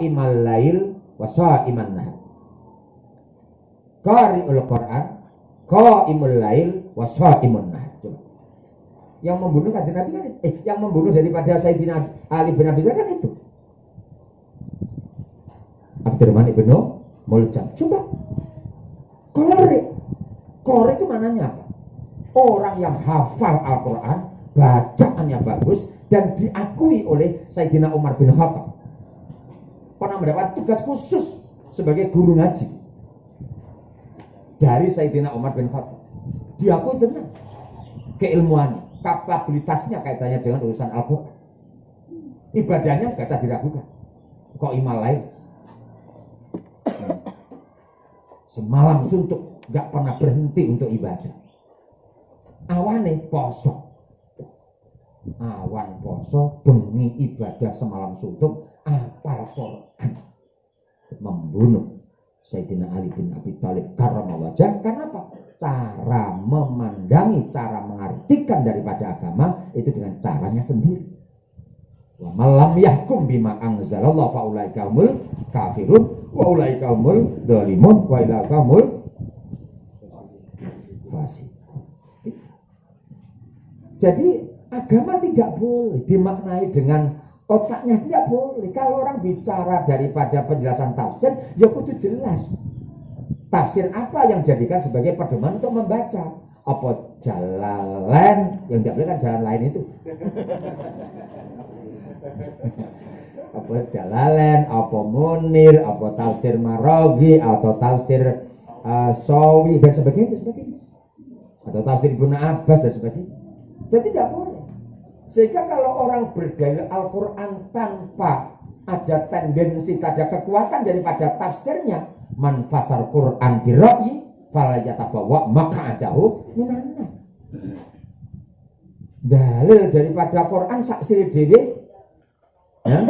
imal lail wa sha'iman nahar. Qari'ul Quran, qa'imul lail wa sha'imun nahar. Coba. Yang membunuh Kanjeng Nabi kan yang membunuh daripada Sayyidina Ali bin Abi Thalib kan itu. Abdurrahman ibnu Muljam. Coba. Qari itu mananya apa? Orang yang hafal Al-Quran, bacaannya bagus dan diakui oleh Sayyidina Umar bin Khattab. Pernah mendapat tugas khusus sebagai guru ngaji dari Sayyidina Umar bin Khattab. Diakui tenang keilmuannya, kapabilitasnya kaitannya dengan urusan Al-Quran. Ibadahnya gak bisa diragukan. Kok imal lain? Semalam suntuk, gak pernah berhenti untuk ibadah. Awane poso. Awan poso, bengi ibadah semalam suntuk, apal Quran. Membunuh Sayyidina Ali bin Abi Thalib karramallahu wajhah. Karena apa? Cara memandangi, cara mengartikan daripada agama itu dengan caranya sendiri. Wa malam yahkum bima anzalallahu fa ulaika humul kafirun wa ulaika humul dzalimun wa ulaika humul fasik. Jadi agama tidak boleh dimaknai dengan otaknya, tidak boleh. Kalau orang bicara daripada penjelasan tafsir, ya kudu jelas. Tafsir apa yang dijadikan sebagai pedoman untuk membaca? Apa jalan yang tidak boleh kan jalan lain itu? Apa Jalalain, apa Munir, apa tafsir Maraghi, atau tafsir Sawi dan sebagainya, atau tafsir Ibnu Abbas dan sebagainya. Jadi tidak boleh. Sehingga kalau orang berdalil Al-Quran tanpa ada tendensi, ada kekuatan daripada tafsirnya, man fasar Quran birra'yi fala yatabawa maq'adahu minan nar. Dalil daripada Quran saksi dewe, ya?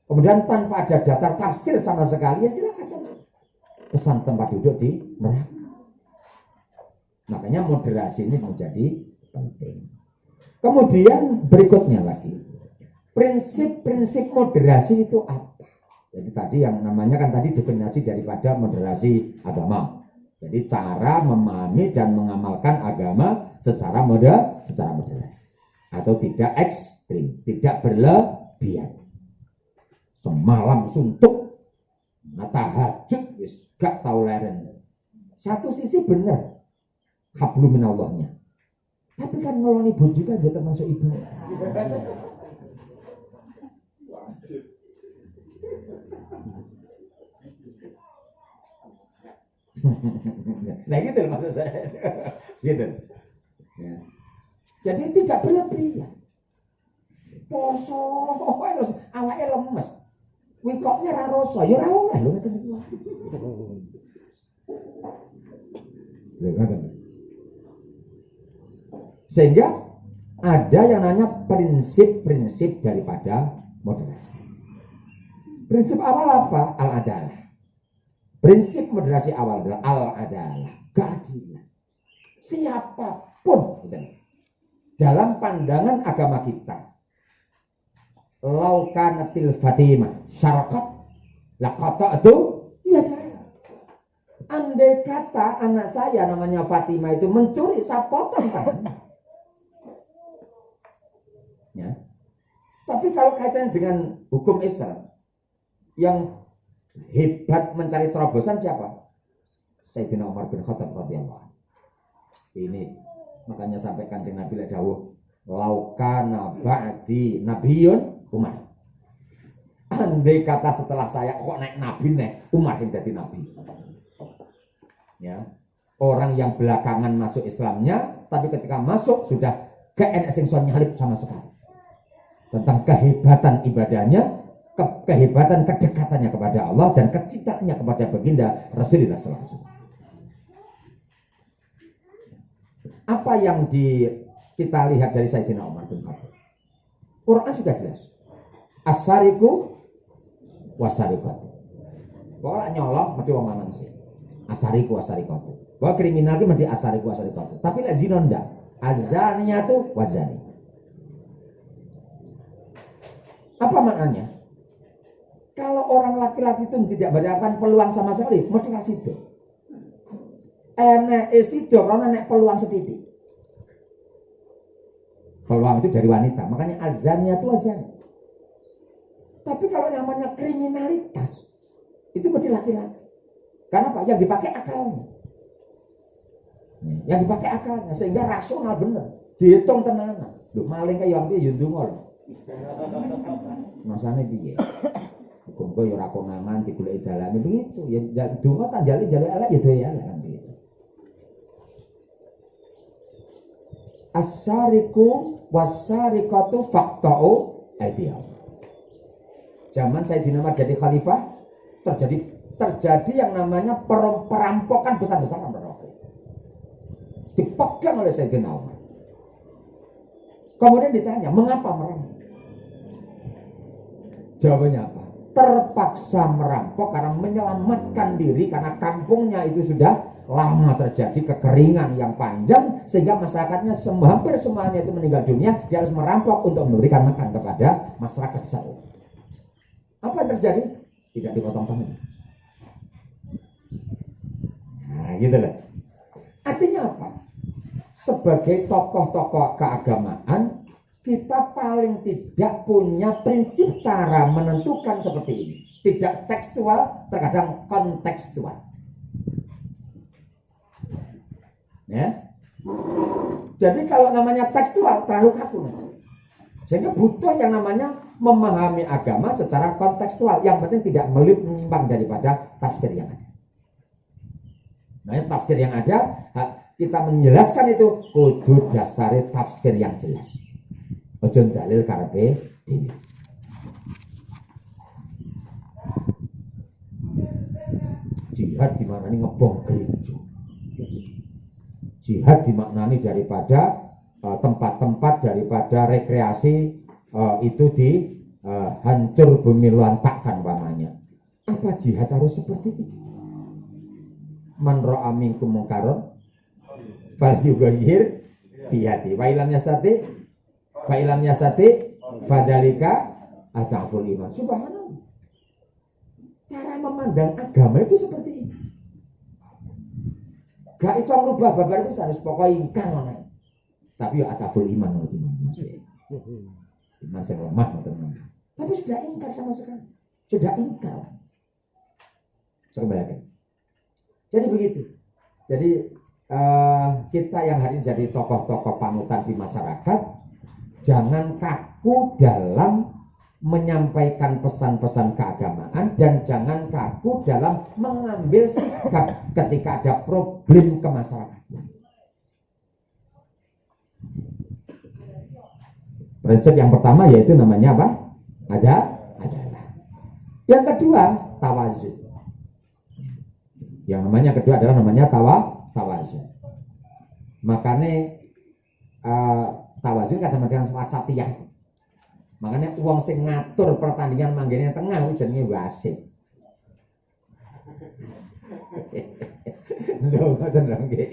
Kemudian tanpa ada dasar tafsir sama sekali, ya silakan saja pesan tempat duduk di neraka. Makanya moderasi ini menjadi penting. Kemudian berikutnya lagi, prinsip-prinsip moderasi itu apa? Jadi tadi yang namanya kan tadi definisi daripada moderasi agama. Jadi cara memahami dan mengamalkan agama secara moderasi atau tidak ekstrim, tidak berlebihan. Semalam suntuk, tahajud wis gak tau leren. Satu sisi benar, hablum minallahnya. Tapi kan ngeloni bojo kan juga termasuk ibadah. Nah gitu loh maksud saya. Gitu. Ya. Jadi tidak berlebihan. Poso terus awake lemes. Wikoknya ra rasa, ya ra oleh lho ngeten iki. Ya kan. Sehingga ada yang namanya prinsip-prinsip daripada moderasi. Prinsip awal apa? Al-adalah. Prinsip moderasi awal adalah al-adalah, keadilan. Siapapun dalam pandangan agama kita, laukanatil Fatimah syarakat laqata'tu yadaha. Andai kata anak saya namanya Fatimah itu mencuri, saya potong tangannya. Ya. Tapi kalau kaitan dengan hukum Islam, yang hebat mencari terobosan siapa? Sayyidina Umar bin Khattab radhiyallahu anhu. Ini makanya sampai Kanjeng Nabi dawuh, laukana ba'di nabiyun Umar. Andai kata setelah saya kok naik nabi Umar sing dadi nabi. Ya. Orang yang belakangan masuk Islamnya, tapi ketika masuk sudah gak enak sing son nyalip sama sekali. Tentang kehebatan ibadahnya, kehebatan kedekatannya kepada Allah dan kecintaannya kepada baginda Rasulullah SAW. Apa yang kita lihat dari Sayyidina Umar bin Khattab? Quran sudah jelas. As-sariku was-sarikatu. Pokoknya nyolong mesti wong lanang sih. As-sariku was-sarikatu. Bahwa kriminal itu mesti as-sariku was-sarikatu. Tapi lek zina ndak. Az-zaniyatu waz-zani. Apa maknanya? Kalau orang laki-laki itu tidak mendapatkan peluang sama sekali, mesti kasih itu. Enek isido karena nek peluang sedikit. Peluang itu dari wanita, makanya azannya itu azan. Tapi kalau namanya kriminalitas, itu mesti laki-laki. Karena apa? Yang dipakai akalnya. Yang dipakai akalnya, sehingga rasional bener. Dihitung tenanan. Loh, maling kayak yang piye ndonga. Masane piye? Hukum kok ya ora konangan digoleki dalane begitu. Ya ndonga tak jali elek ya doya elek kan begitu. As-sariqu was-sariqatu faqta'u aydiyahum. Zaman Sayyidina Umar jadi khalifah, terjadi yang namanya perampokan besar-besaran pada waktu itu. Dipegang oleh Sayyidina Umar. Kemudian ditanya, mengapa merampok? Jawabannya apa? Terpaksa merampok karena menyelamatkan diri, karena kampungnya itu sudah lama terjadi kekeringan yang panjang, sehingga masyarakatnya hampir semuanya itu meninggal dunia. Dia harus merampok untuk memberikan makan kepada masyarakat satu. Apa yang terjadi? Tidak dipotong tangan. Nah, gitu loh. Artinya apa? Sebagai tokoh-tokoh keagamaan, kita paling tidak punya prinsip cara menentukan seperti ini. Tidak tekstual, terkadang kontekstual. Ya. Jadi kalau namanya tekstual terlalu kaku. Sehingga butuh yang namanya memahami agama secara kontekstual. Yang penting tidak menyimpang daripada tafsir yang ada. Nah, tafsir yang ada, kita menjelaskan itu kudu dasari tafsir yang jelas. Ojo dalil karepe dhewe. Jihad dimaknani ngebom gereja. Jihad dimaknani daripada tempat-tempat daripada rekreasi itu hancur bumi lantakkan umpamanya. Apa jihad harus seperti itu? Man ra'a minkum munkaron falyughayyir biyadi wa illam yastati fadzalika adhaful iman. Subhanallah. Cara memandang agama itu seperti ini. Gak iso ngrubah babar itu harus pokoknya ingkar ngono. Tapi ya adhaful iman ngono maksudnya. Iman sing lemah teman. Tapi sudah ingkar sama sekali. Sudah ingkar. Kembali lagi. Jadi begitu. Jadi kita yang hari ini jadi tokoh-tokoh panutan di masyarakat, jangan kaku dalam menyampaikan pesan-pesan keagamaan dan jangan kaku dalam mengambil sikap ketika ada problem kemasyarakatan. Prinsip yang pertama yaitu namanya apa? Adalah. Yang kedua, tawazu. Yang namanya kedua adalah namanya tawazu. Makanya tawazu kan sama dengan wasatiyah. Makanya uang sing ngatur pertandingan manggene tengah jenenge wasit. Lho ngoten lho nggih.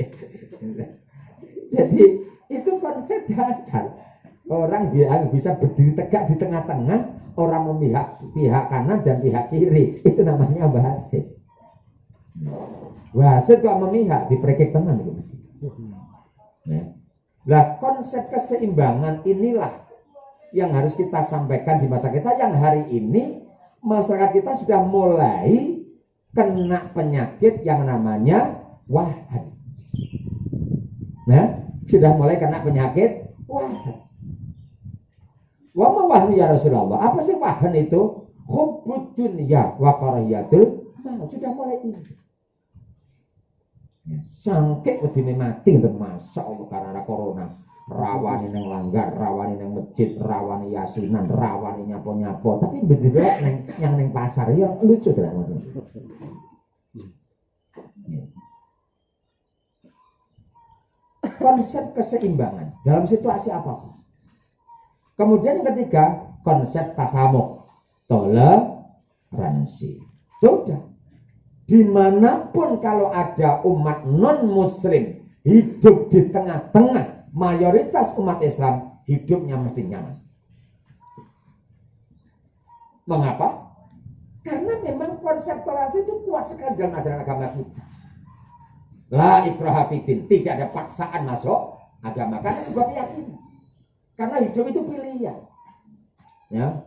Jadi itu konsep dasar. Orang bisa berdiri tegak di tengah-tengah, orang memihak pihak kanan dan pihak kiri. Itu namanya wasit. Wasit kok memihak diprekek tenan gitu. Ya. Nah, konsep keseimbangan inilah yang harus kita sampaikan di masa kita yang hari ini masyarakat kita sudah mulai kena penyakit yang namanya wahan. Nah, sudah mulai kena penyakit wahan. Wa ma wahnu ya Rasulullah. Apa sih wahan itu? Hubbud dunya wa karahiyatul maut. Sudah mulai ini. Ya, sangke wedine mati ngeten masyaallah karena corona. Rawani nang langgar, rawani nang masjid, rawani yasinan, rawani nyapo-nyapo, tapi bener yang neng pasar ya lucu tenan. Ya. Konsep keseimbangan dalam situasi apapun. Kemudian yang ketiga, konsep tasamuk, toleransi. Sudah. Dimanapun kalau ada umat non-muslim hidup di tengah-tengah mayoritas umat Islam, hidupnya mesti nyaman. Mengapa? Karena memang konsep toleransi itu kuat sekali dalam ajaran agama kita. La ikraha fiddin, tidak ada paksaan masuk agama karena sebuah keyakinan. Karena hidup itu pilihan. Ya.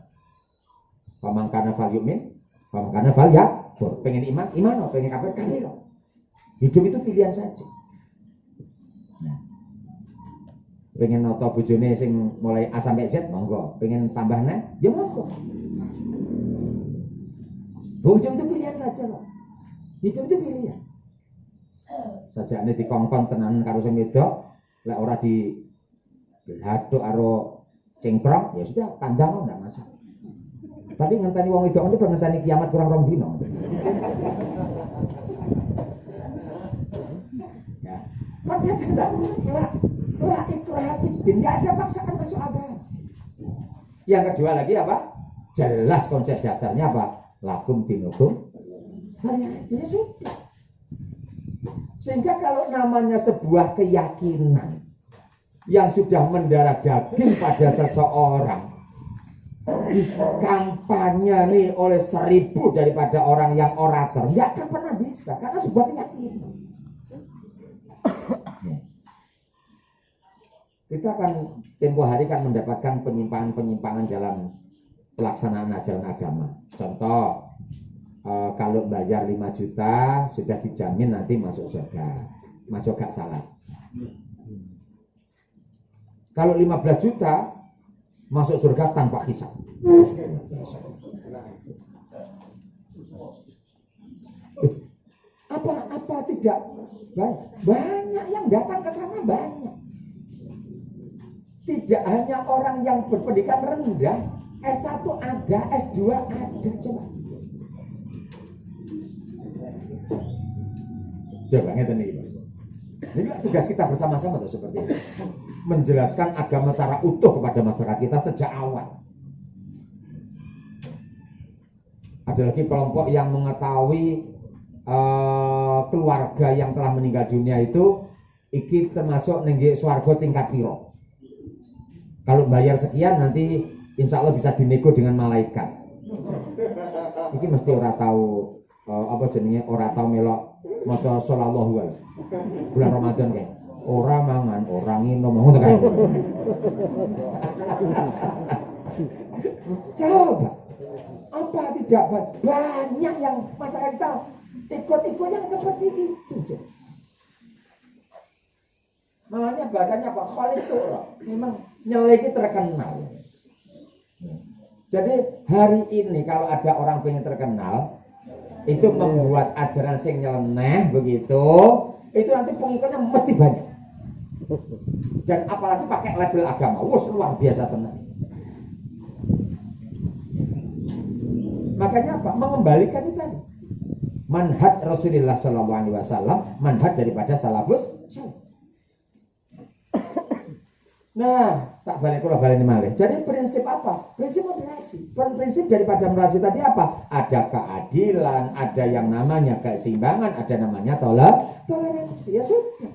Faman kana falyumin, faman kana falyakfur. Pengen iman, iman, pengen kafir, kafir. Hidup itu pilihan saja. Nah. Pengen noto bojone sing mulai A sampai Z, monggo. Pengen tambahnya, ya monggo. Hidup itu pilihan saja, Pak. Hidup itu pilihan. Sajane dikongkon tenan karo sing wedok, lek ora di haduk karo cengkrong, ya sudah tandang enggak masalah. Tapi ngenteni wong wedok itu ngenteni kiamat kurang rong dino. Ya. Konsep kita la ikraha fiddin, enggak ada paksaan masuk agama. Yang kedua lagi apa? Jelas konsep dasarnya apa? Lakum dinukum. Ya sudah. Sehingga kalau namanya sebuah keyakinan yang sudah mendarah daging pada seseorang dikampanye nih oleh 1000 daripada orang yang orator, nggak akan pernah bisa karena sebuah keyakinan. Kita akan tempo hari kan mendapatkan penyimpangan-penyimpangan dalam pelaksanaan ajaran agama. Contoh, kalau bayar 5 juta sudah dijamin nanti masuk surga, masuk gak salah. Kalau 15 juta masuk surga tanpa hisab. Apa tidak banyak yang datang ke sana, banyak. Tidak hanya orang yang berpendidikan rendah, S1 ada, S2 ada, coba. Coba ngeten iki, Pak. Ini tugas kita bersama-sama tuh seperti ini. Menjelaskan agama secara utuh kepada masyarakat kita sejak awal. Ada lagi kelompok yang mengetahui keluarga yang telah meninggal dunia itu iki termasuk nengge swarga tingkat piro. Kalau bayar sekian nanti insya Allah bisa dinego dengan malaikat. Iki mesti ora tahu apa jenenge, ora tahu melok maca shollallahu alaihi bulan Ramadan kayak ora mangan, orang minum ngono kan. Coba apa tidak banyak yang masyarakat kita ikut-ikut yang seperti itu. Makanya bahasanya apa? Khalid itu memang nyeleki terkenal. Jadi hari ini kalau ada orang pengen terkenal, itu membuat ajaran sing nyeleneh begitu, itu nanti pengikutnya mesti banyak. Dan apalagi pakai label agama, wah luar biasa tenang. Makanya apa? Mengembalikan itu tadi. Manhaj Rasulullah SAW, manhaj daripada salafus salih. Nah, tak balik malih. Jadi prinsip apa? Prinsip moderasi. Prinsip daripada moderasi tadi apa? Ada keadilan, ada yang namanya keseimbangan, ada namanya toleransi. Ya sudah.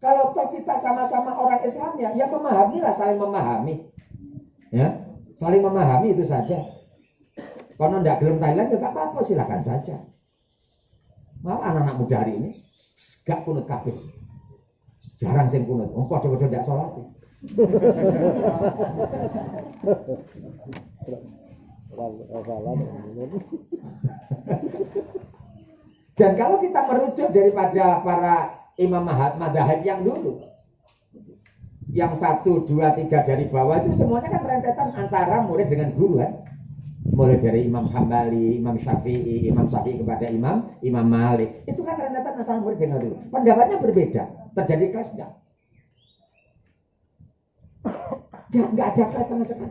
Kalau toh kita sama-sama orang Islam ya memahamilah, saling memahami. Ya, saling memahami itu saja. Kalau tidak gelem Thailand ya gak apa-apa, silakan saja. Malah anak-anak muda hari ini gak kunut kabeh. Jarang sing kunut, padha-padha ndak salat. Dan kalau kita merujuk daripada para imam madzhab yang dulu, yang 1, 2, 3 dari bawah itu semuanya kan rentetan antara murid dengan guru kan. Mulai dari Imam Hambali, Imam Syafi'i kepada Imam Malik. Itu kan rentetan antara murid dengan guru. Pendapatnya berbeda. Terjadi kelas enggak? Enggak ada kelas sama sekali.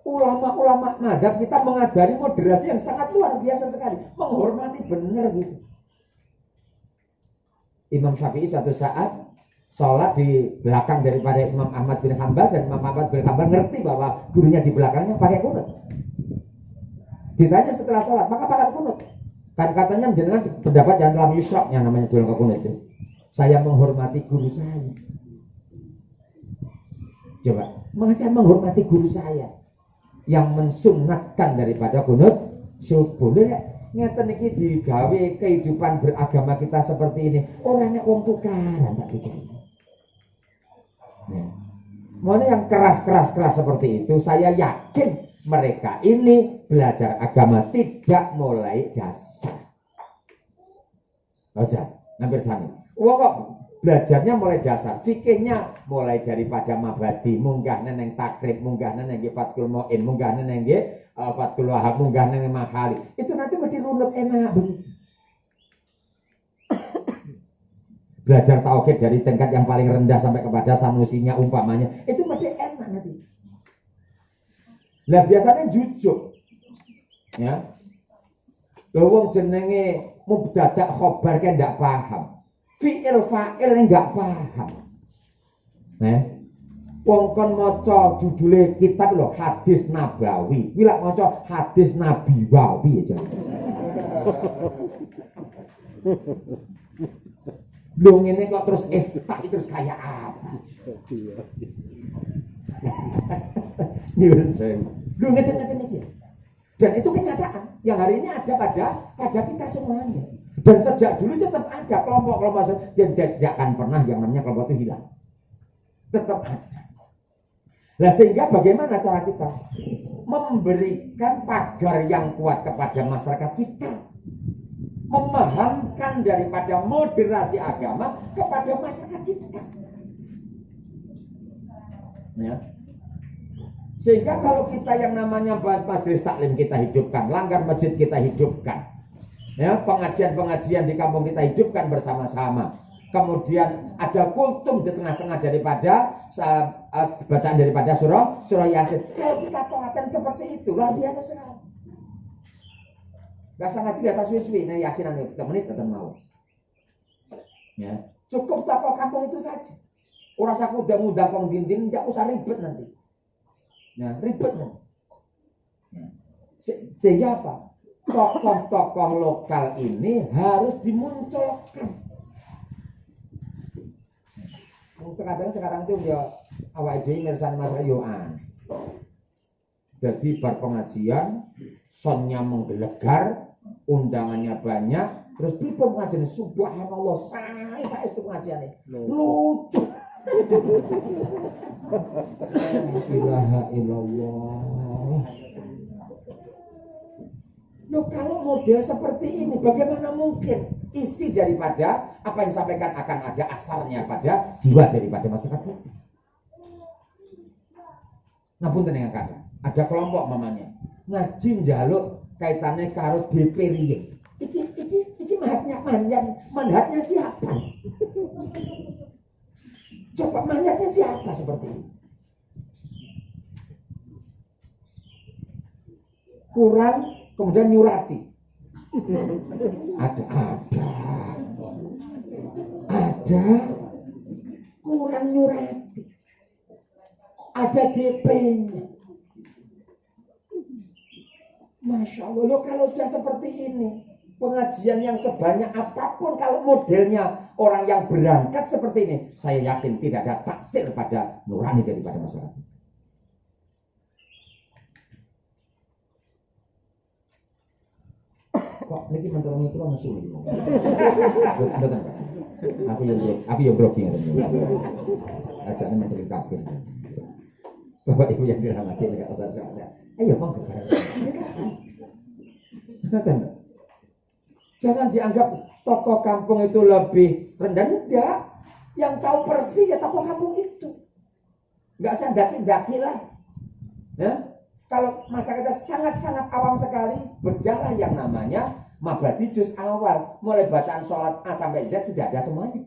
Ulama-ulama madzhab kita mengajari moderasi yang sangat luar biasa sekali. Menghormati benar gitu. Imam Syafi'i suatu saat sholat di belakang daripada Imam Ahmad bin Hanbal, dan Imam Ahmad bin Hanbal ngerti bahwa gurunya di belakangnya pakai kunut. Ditanya setelah sholat, maka pakai kunut. Kan katanya menjenengan pendapat yang dalam yusrak yang namanya dalam kunut itu. Saya menghormati guru saya. Coba, menghormati guru saya. yang mensunatkan daripada kunut subuh. Ngeten iki digawe kehidupan beragama kita seperti ini. Orang nek wong tukaran tak pikir. Ya. Mana yang keras seperti itu, saya yakin mereka ini belajar agama tidak mulai dasar. Aja, hampir sama. Wong kok belajarnya mulai dasar, fikihnya mulai daripada mabadi, munggah neneng takrib, munggah neneng fatkul mu'in, munggah neneng fatkul wahab, munggah neneng mahali. Itu nanti mesti runut enak begitu. Belajar tauhid dari tingkat yang paling rendah sampai kepada sanusinya umpamanya, itu mesti enak nanti. Lah biasanya jujur, ya. Lho wong jenenge mubtada khobar kan ndak paham. Fi'il fa'il enggak paham. Wong kon maca judule kitab lho hadis nabawi. Kuwi lak maca hadis nabiwawi aja. Lho ngene kok terus iftitah terus kayak apa? Nyusun. Lho ngeten iki. Dan itu kenyataan yang hari ini ada pada kita semuanya. Dan sejak dulu tetap ada kelompok-kelompok yang tidak akan pernah yang namanya kelompok itu hilang. Tetap ada. Nah sehingga bagaimana cara kita memberikan pagar yang kuat kepada masyarakat kita, memahamkan daripada moderasi agama kepada masyarakat kita. Ya. Sehingga kalau kita yang namanya majelis taklim kita hidupkan, langgar masjid kita hidupkan, ya, pengajian-pengajian di kampung kita hidupkan bersama-sama. Kemudian ada kultum di tengah-tengah daripada bacaan daripada surah Yasin. Kalau kita telaten seperti itu luar biasa sekali. Gak usah ngaji, gak usah suwi-suwi. Nah Yasinan 3 menit datang mau. Ya, cukup tokoh kampung itu saja. Ora usah ngundang-ngundang kong dinding, enggak usah ribet nanti. Nah, ribet nanti. Ya. Sehingga apa? Tokoh-tokoh lokal ini harus dimunculkan. Kadang sekarang itu ya awak dhewe mirsani masalah yoan. Jadi bar pengajian, sonnya menggelegar, undangannya banyak, terus pripun pengajian subhanallah, saya itu pengajian lucu. La ilaha illallah. Loh kalau model seperti ini bagaimana mungkin isi daripada apa yang disampaikan akan ada asarnya pada jiwa daripada masyarakat kita. Ngapun tenang kata, ada kelompok mamanya ngaji njaluk kaitannya karo DP riye. Iki manhatnya siapa? Coba manhatnya siapa seperti ini? Kurang kemudian nyurati. Ada kurang nyurati. Ada DP-nya. Masya Allah, loh kalau sudah seperti ini, pengajian yang sebanyak apapun, kalau modelnya orang yang berangkat seperti ini, saya yakin tidak ada taksir pada nurani daripada masyarakat. Kok niki menterangi kula mesu iki. Mboten. Aku yo grogi ngoten. Ajane menteri kabeh. Bapak Ibu yang dirahmati oleh Allah Subhanahu. Ayo monggo bareng. Jangan dianggap tokoh kampung itu lebih rendah, enggak. Yang tahu persis ya tokoh kampung itu. Enggak usah daki-daki lah. Ya? Kalau masyarakatnya sangat-sangat awam sekali, berjalan yang namanya mabadi juz awal, mulai bacaan sholat A sampai Z sudah ada semuanya.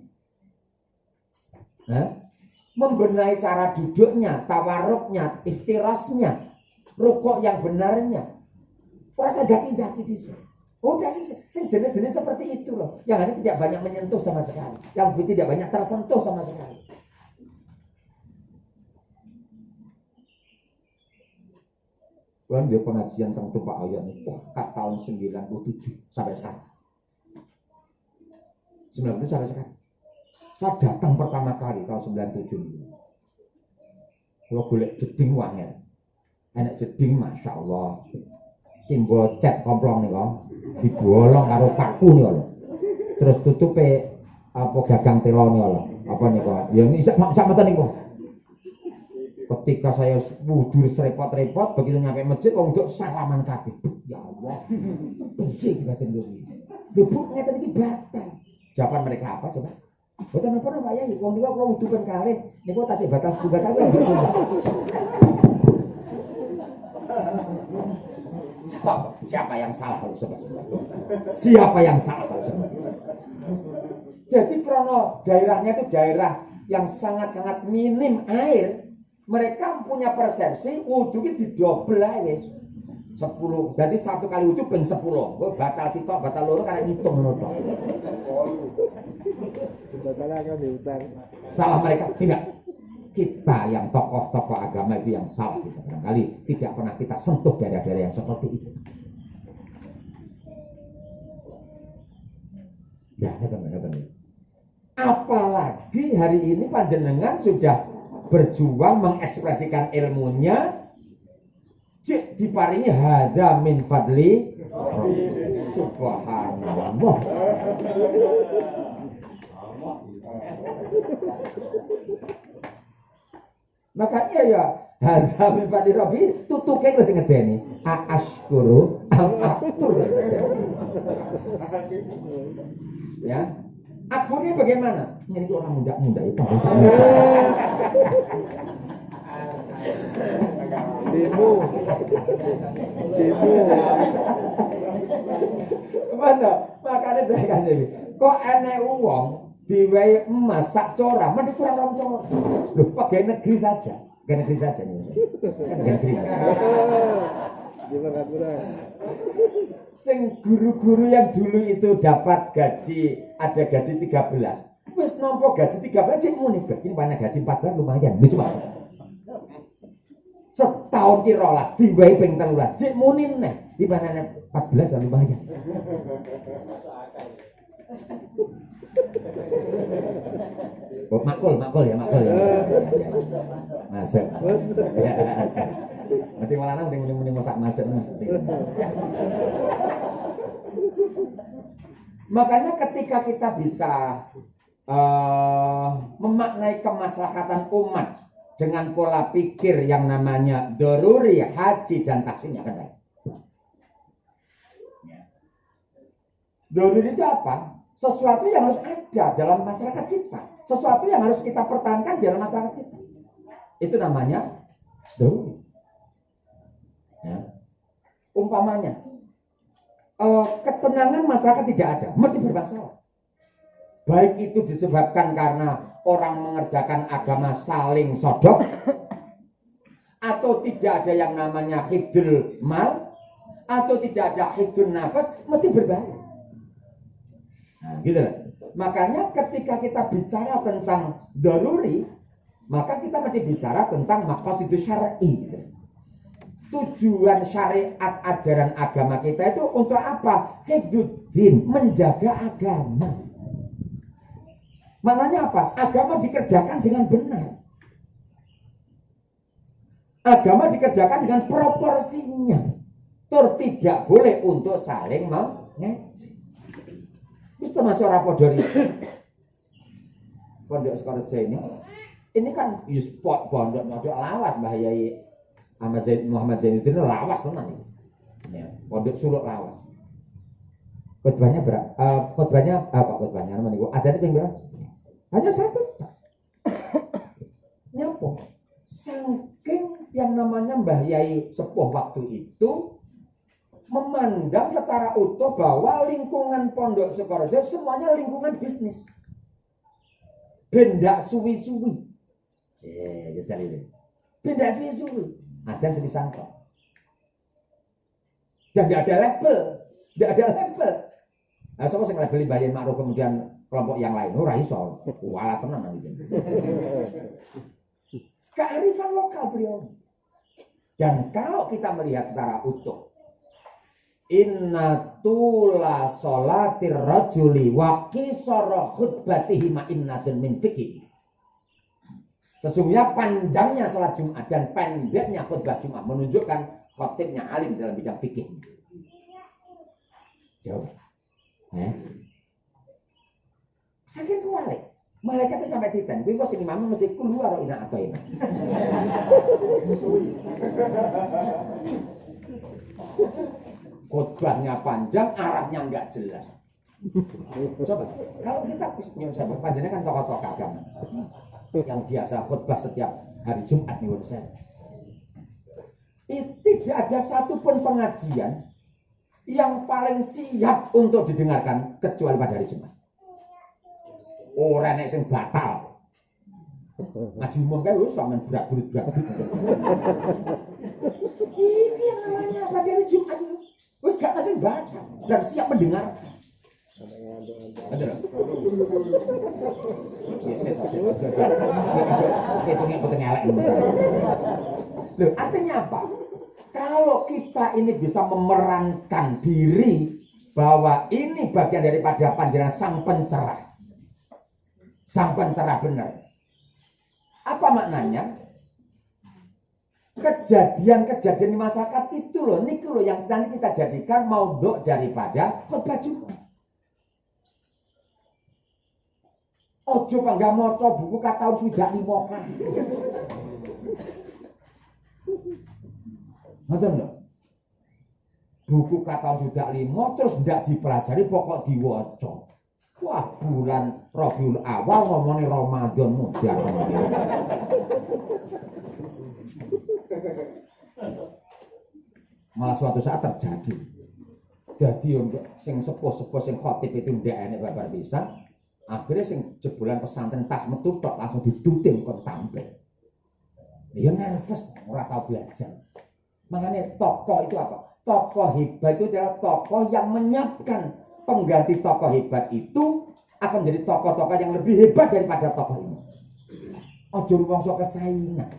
Membenahi cara duduknya, tawaruknya, iftirasnya, rukuk yang benarnya. Rasa daki-daki di sini. Udah sih, jenis-jenis seperti itu loh. Yang ini tidak banyak menyentuh sama sekali, yang tidak banyak tersentuh sama sekali. Bulan dia pengajian tentang Pak Ayan, tahun 97 sampai sekarang. 97 sampai sekarang. Saya datang pertama kali tahun 97. Kalau boleh jeding wangel. enek jeding masyaallah. Timbo cat komplong nika dibolong karo paku nika lho. Terus tutupe apa gagang telo nika lho. Apa nika? Ya ini sak meten niku. Ketika saya wudu repot-repot begitu nyampe masjid wong nduk salaman kabeh. Ya Allah. Piye batin lho iki? Lho Bu ngeten iki batal. Jawaban mereka apa coba? Boten napa Pak Yai, wong niku kula wudu ping kalih niku tasih batas tunggal kabeh. Siapa yang salah kalau seperti itu? Siapa yang salah kalau seperti itu? Jadi krono daerahnya itu daerah yang sangat-sangat minim air. Mereka punya persepsi wudu iki didobel ae wis. 10. Jadi satu kali wudu ping 10. Kok batal sitok, batal loro karena ngitung ngono tok. Salah mereka tidak. Kita yang tokoh-tokoh agama itu yang salah kita barangkali tidak pernah kita sentuh daerah-daerah yang seperti itu. Ya, kata-kata. Apalagi hari ini panjenengan sudah berjuang mengekspresikan ilmunya, cik diparingi hadza min fadli subhanallah. Makanya ya hadza min fadli rabbi tutuke wis ngedeni aashkuru aktur saja. Ya. Akfurnya bagaimana? Ini orang muda-muda itu harus demo. Mana? Makanya dari kasih. Kok enek uang diwehi emas sak cora, mesti kurang rong cora. Loh, pegawai negeri saja. Pegawai negeri saja nih. Kan negeri. Sing guru-guru yang dulu itu dapat gaji, ada gaji 13. Wis nampa gaji 13 cek muni ini banyak gaji 14 lumayan. Lho coba. Setahun ki 12 diwehi ping 13 cek muni neh. Di mana 14 lumayan. Oh, makul ya. Masuk. Ya, masuk. Mesti malah mending masak masuk mesti. Makanya ketika kita bisa memaknai kemaslahatan umat dengan pola pikir yang namanya doruri, haji dan takfirnya kan baik. Doruri itu apa? Sesuatu yang harus ada dalam masyarakat kita, sesuatu yang harus kita pertahankan dalam masyarakat kita. Itu namanya doruri. Ya. Umpamanya ketenangan masyarakat tidak ada, mesti bermasalah. Baik itu disebabkan karena orang mengerjakan agama saling sodok, atau tidak ada yang namanya hifdzul mal, atau tidak ada hifdzul nafas, mesti berbahaya. Nah, gitu lah. Makanya ketika kita bicara tentang daruri, maka kita mesti bicara tentang maqasidus syar'i. Gitu. Tujuan syariat ajaran agama kita itu untuk apa? Hifdzuddin, menjaga agama. Maknanya apa? Agama dikerjakan dengan benar. Agama dikerjakan dengan proporsinya. Tidak boleh untuk saling mengeji. Itu termasuk rapodori. Pondok Sukorejo ini kan spot pondok lawas Mbah Yai Muhammad Zainuddin lawas tenan iki. Ya, pondok suluk lawas. Khotbahnya berapa? Khotbahnya namanya niku adane ping berapa? Hanya satu. Nyapo? Saking yang namanya Mbah Yai sepuh waktu itu memandang secara utuh bahwa lingkungan Pondok Sukorejo semuanya lingkungan bisnis. Benda suwi-suwi. Benda suwi-suwi. Ada yang semisal kok. Dan tidak ada label. Nah, sama saya labeli Bayin Ma'ruf kemudian kelompok yang lain. Ora iso. Walah tenan gitu. Kearifan lokal beliau. Dan kalau kita melihat secara utuh, inna tula sholatir rajuli wa qisara khutbatihi ma'innatun min fiqhi. Sesungguhnya panjangnya sholat Jumat dan pendeknya khutbah Jumat menunjukkan khotibnya alim dalam bidang fikih. Jawab. Saking kualik. Malaikatnya sampai titan. Kuwi kok sing imam mesti keluar ina atau ini. Khotbahnya panjang, arahnya enggak jelas. Coba, kalau kita nyusaha panjangnya kan tokoh-tokoh agama yang biasa khutbah setiap hari Jumat nih menurut saya. Tidak ada satupun pengajian yang paling siap untuk didengarkan kecuali pada hari Jumat. Ora nek sing batal. Ngaji umum kae wis sampean berat-berat. Ini yang namanya pada hari Jumat itu. Wis gak sing batal dan siap mendengarkan. Betul. Ya set. Hitungnya potong elek. Loh, artinya apa? Kalau kita ini bisa memerankan diri bahwa ini bagian daripada panjenengan sang pencerah. Sang pencerah benar. Apa maknanya? Kejadian-kejadian di masyarakat itu loh, niku loh yang nanti kita jadikan maudhu daripada khutbah Jumat. Ojo bangga maca buku ka tahun sudah 5 kan. Ngoten lho. Buku ka tahun sudah 5 terus ndak dipelajari pokok diwaca. Wah, bulan Rabiul Awal ngomongin Ramadan mudah. Malah suatu saat terjadi. Jadi sing sepuh-sepuh sing khotib itu ndak enek babar bisa. Akhirnya sing jebolan pesantren tas metu tok langsung diduting kon tampil. Dia nervous, ora tau belajar. Makanya tokoh itu apa? Tokoh hebat itu adalah tokoh yang menyiapkan pengganti tokoh hebat itu akan menjadi tokoh-tokoh yang lebih hebat daripada tokoh ini. Ojo rumangsa kesaingan.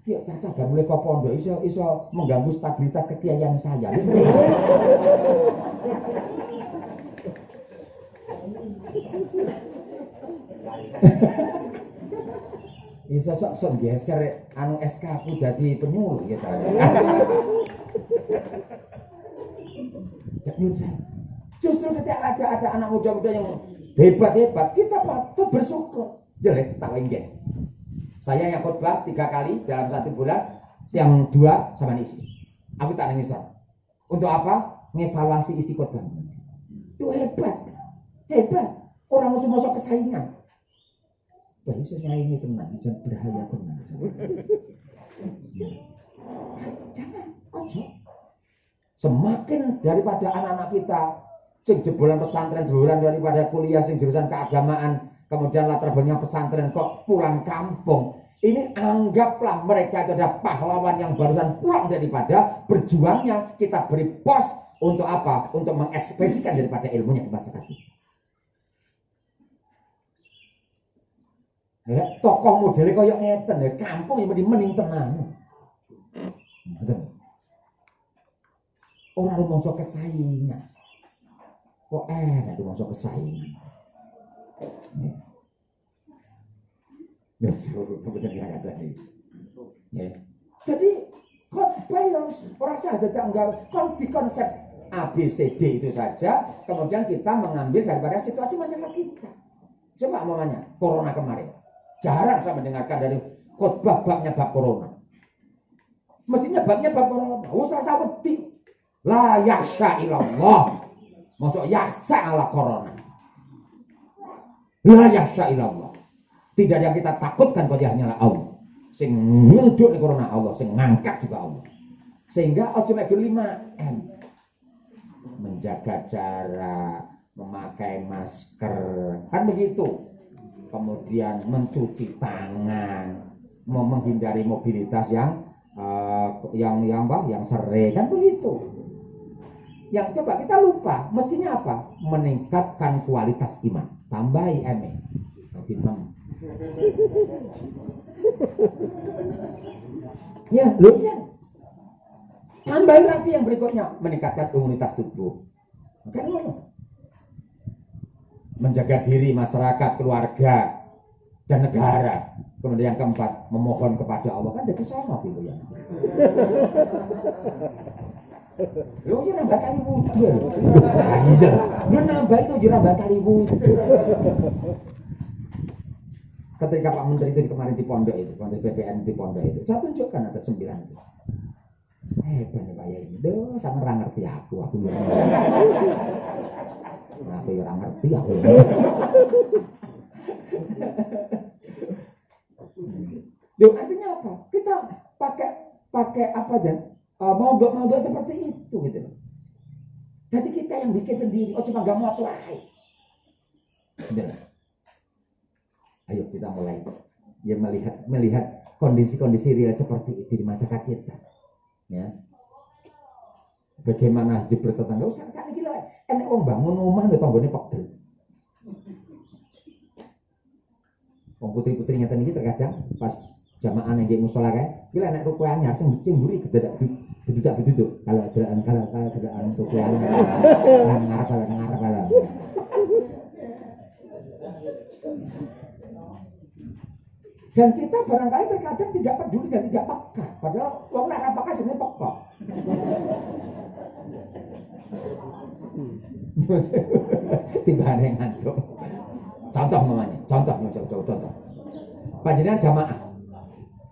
Ki Caca bar mulai kok pondok iso mengganggu stabilitas kekiaian saya. Bisa sok geser anu SK ku dadi penyuluh ya cara. Justru ketika ada anak muda-muda yang hebat-hebat, kita patut bersyukur. Jelek tak wengen. Saya yang khutbah 3 kali dalam 1 bulan, yang 2 sama isi. Aku tak nangis. Untuk apa? Ngevaluasi isi khutbah. Itu hebat. Orang musuh-musuh kesaingan. Wah, iso nyaingi tenan, iso berhaya tenan. Jangan, ojo. Semakin daripada anak-anak kita sing jebolan pesantren, jebolan daripada kuliah sing jurusan keagamaan, kemudian latar belakang pesantren kok pulang kampung. Ini anggaplah mereka itu ada pahlawan yang barusan pulang daripada berjuangnya. Kita beri pos untuk apa? Untuk mengekspresikan daripada ilmunya di masyarakat kita. Ya, tokoh modelnya kaya ngeten ya, kampung yang mending tenan. Betul. Orang rumangsa kesaingan. Kok enak rumangsa kesaingan. Ya, betul kira-kira ya. Jadi khotbah yang orang saja enggak di konsep ABCD itu saja, kemudian kita mengambil daripada situasi masyarakat kita. Coba mamanya corona kemarin. Jarang saya mendengarkan dari khotbah babnya bab corona. Mestinya babnya bab corona. Usah wedi. La yakhsha illallah. Mosok yakhsha ala corona. La yakhsha illallah. Tidak yang kita takutkan pada hanyalah Allah. Sing nyunduk corona Allah, sing ngangkat juga Allah. Sehingga ojo mek 5M. Menjaga jarak, memakai masker, kan begitu. Kemudian mencuci tangan, menghindari mobilitas yang sering, kan begitu. Yang coba kita lupa, mestinya apa? Meningkatkan kualitas iman. Tambahi berarti 6. Ya, lusian. Tambahi lagi yang berikutnya, meningkatkan imunitas tubuh. Kan menjaga diri masyarakat, keluarga, dan negara. Kemudian yang keempat, memohon kepada Allah, kan jadi sama gitu ya. Lu ya nambah kali wudhu lho. Iya. Lu nambah itu ya nambah kali wudhu. Ketika Pak Menteri itu kemarin di pondok itu, Menteri BPN di pondok itu, saya tunjukkan atas 9 itu. Hebat nih Pak Yai. Duh, sama orang ngerti aku ya. Aku ya orang ngerti aku. Loh, artinya apa? Kita pakai apa aja? Mogok seperti itu gitu. Jadi kita yang bikin sendiri, oh cuma gak mau cuai. Ayo kita mulai ya melihat kondisi-kondisi real seperti itu di masyarakat kita. Ya. Bagaimana hidup bertetangga? Saat ini lah, enak wong bangun rumah nek tanggane pegel. Wong putri-putri nyata niki terkadang pas jamaah nang nggih musala kae, iki enak ruku anyar sing mburi gededak duduk. Kalau gedaan ruku anyar. Ngarep. Dan kita barangkali terkadang tidak peduli dan tidak peka. Padahal wong nek apakah jenenge peka. Timbane ngantuk. Contoh mamanya, contoh. Panjenengan jamaah.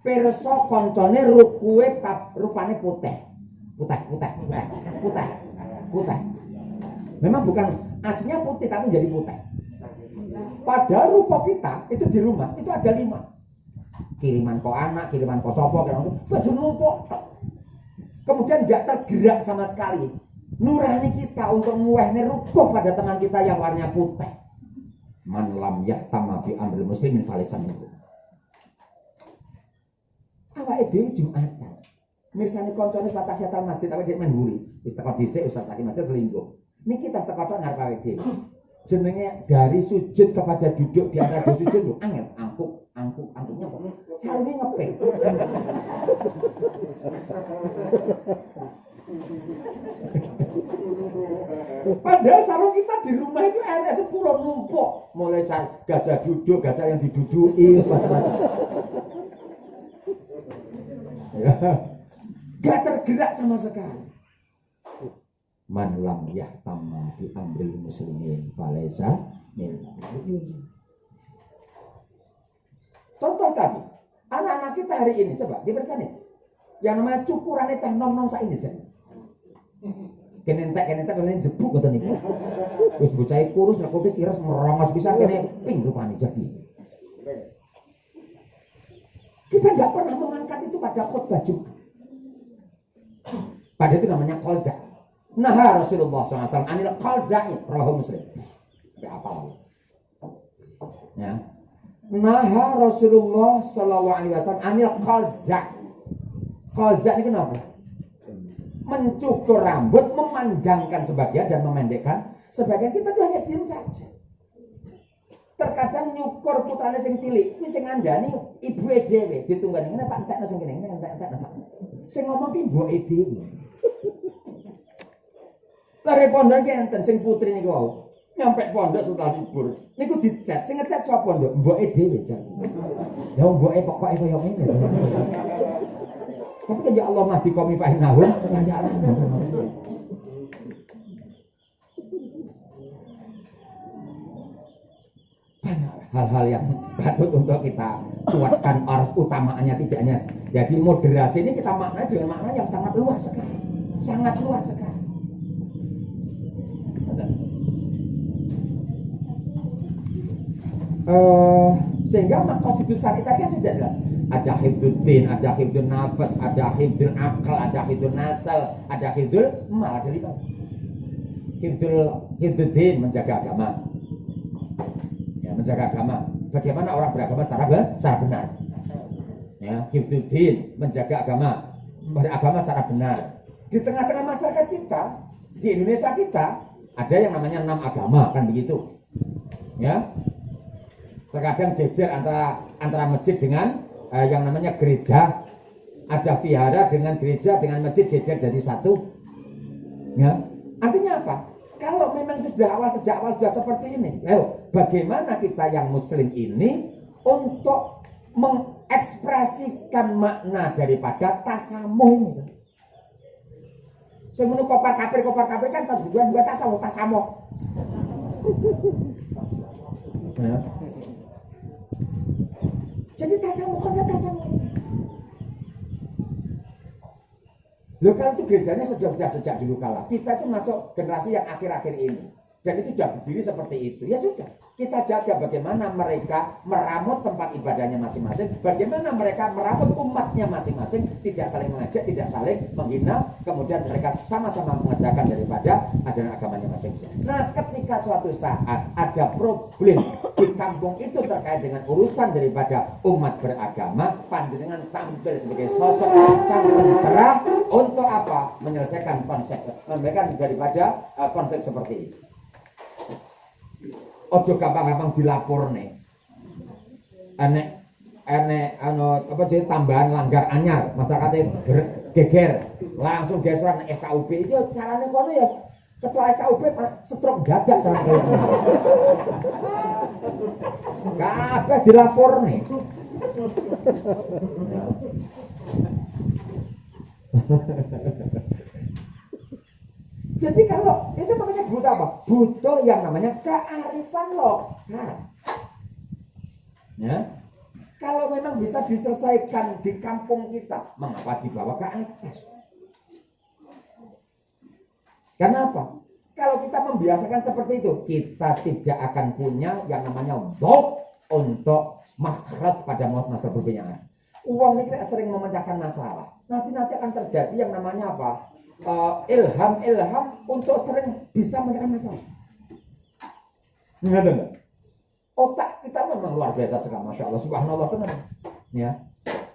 Pirsa koncone rukuwe rupane putih. Memang bukan aslinya putih tapi jadi putih. Padahal ruko kita itu di rumah itu ada 5. Kiriman kok anak, kiriman kok sopo, baju numpuk. Kemudian tidak tergerak sama sekali. Nurani kita untuk muwehne ruko pada teman kita yang warnanya putih. Man lam yahtama bi amril muslimin falaysa minhu. Awake dhewe Jumatan. Mirsani koncone salat tahiyat masjid awake dhewe mengguri. Wis teko dhisik usah tahiyat masjid linggo. Niki kita teko tok ngarep awake dhewe. Jenenge dari sujud kepada duduk di antara dua sujud lho angel, angkuknya kok sarungnya ngepek. Padahal sarung kita di rumah itu enak 10 numpuk, mulai gajah duduk, gajah yang diduduki, macam-macam. Ya. Gak tergerak sama sekali. Man lam yahtamma bi amril muslimin falaysa min. Contoh tadi, anak-anak kita hari ini coba dipersani. Yang namanya cukurannya cah nom-nom saiki jan. Kenentek kene jebuk ngoten niku. Wis bocah kurus nek kotis iras merongos bisa kene ping rupane jadi. Kita enggak pernah mengangkat itu pada khutbah Jumat. Pada itu namanya qaza. Nah Rasulullah SAW anil qaza'i rawahu Muslim. Apa? Ya. Nah Rasulullah SAW anil qaza'. Qaza' ini kenapa? Mencukur rambut, memanjangkan sebagian dan memendekkan sebagian. Kita tuh hanya diam saja. Terkadang nyukur putrane sing cilik, kuwi sing ngandani ibuke dhewe, ditunggani ngene Pak entekno sing kene, entek Pak. Sing ngomong ki mboke dhewe. Lare pondok ki enten sing putri niku wau. Nyampe pondok setelah libur. Niku dicet, sing ngecet sapa pondok? Mboke dhewe jan. Ya mboke pokoke kaya ngene. Tapi kan ya Allah mahdi qaumi fa innahum la ya'lamun. Banyak hal-hal yang patut untuk kita kuatkan arus utamaannya tidak hanya. Jadi moderasi ini kita maknai dengan makna yang sangat luas sekali. Sangat luas sekali. Sehingga maqasidus syar'i tadi kan sudah jelas. Ada hifdzuddin, ada hifdzun nafas, ada hifdzul akal, ada hifdzul nasal, ada hifdzul mal, ada 5. Hifdzuddin menjaga agama. Ya, menjaga agama. Bagaimana orang beragama secara benar. Ya, hifdzuddin menjaga agama, beragama secara benar. Di tengah-tengah masyarakat kita, di Indonesia kita ada yang namanya 6 agama kan begitu. Ya. Terkadang jejer antara masjid dengan yang namanya gereja. Ada vihara dengan gereja dengan masjid jejer jadi satu. Ya. Artinya apa? Kalau memang itu sejak awal sudah seperti ini, lalu bagaimana kita yang muslim ini untuk mengekspresikan makna daripada tasamuh ini. Semenuk kopar kafir kan tujuan buat tasamuh. Ya. Jadi konsep tasamuh. Loh kalau itu gerejanya sejak dulu kala. Kita itu masuk generasi yang akhir-akhir ini. Dan itu sudah berdiri seperti itu. Ya sudah. Kita jaga bagaimana mereka meramut tempat ibadahnya masing-masing. Bagaimana mereka meramut umatnya masing-masing. Tidak saling mengajak, tidak saling menghina. Kemudian mereka sama-sama mengerjakan daripada ajaran agamanya masing-masing. Nah ketika suatu saat ada problem di kampung itu terkait dengan urusan daripada umat beragama, panjenengan tampil sebagai sosok sang pencerah untuk apa? Menyelesaikan memberikan daripada konflik seperti itu. Ojo gampang-gampang dilapor nih. Enek apa jadi tambahan langgar anyar, masyarakatnya geger, langsung geseran FKUB itu caranya kono ya ketua FKUB stroke dadak caranya kono. Kabeh dilapor nih. Jadi kalau itu makanya butuh apa? Butuh yang namanya kearifan lokal. Ya. Kalau memang bisa diselesaikan di kampung kita, mengapa dibawa ke atas? Karena apa? Kalau kita membiasakan seperti itu, kita tidak akan punya yang namanya dhab untuk makhraj pada masalah perbincangan. Uang ini sering memecahkan masalah. Nanti akan terjadi yang namanya apa? Ilham untuk sering bisa menyelesaikan masalah. Nggak ada. Otak kita memang luar biasa sekali, masya Allah, subhanallah tenan. Ya,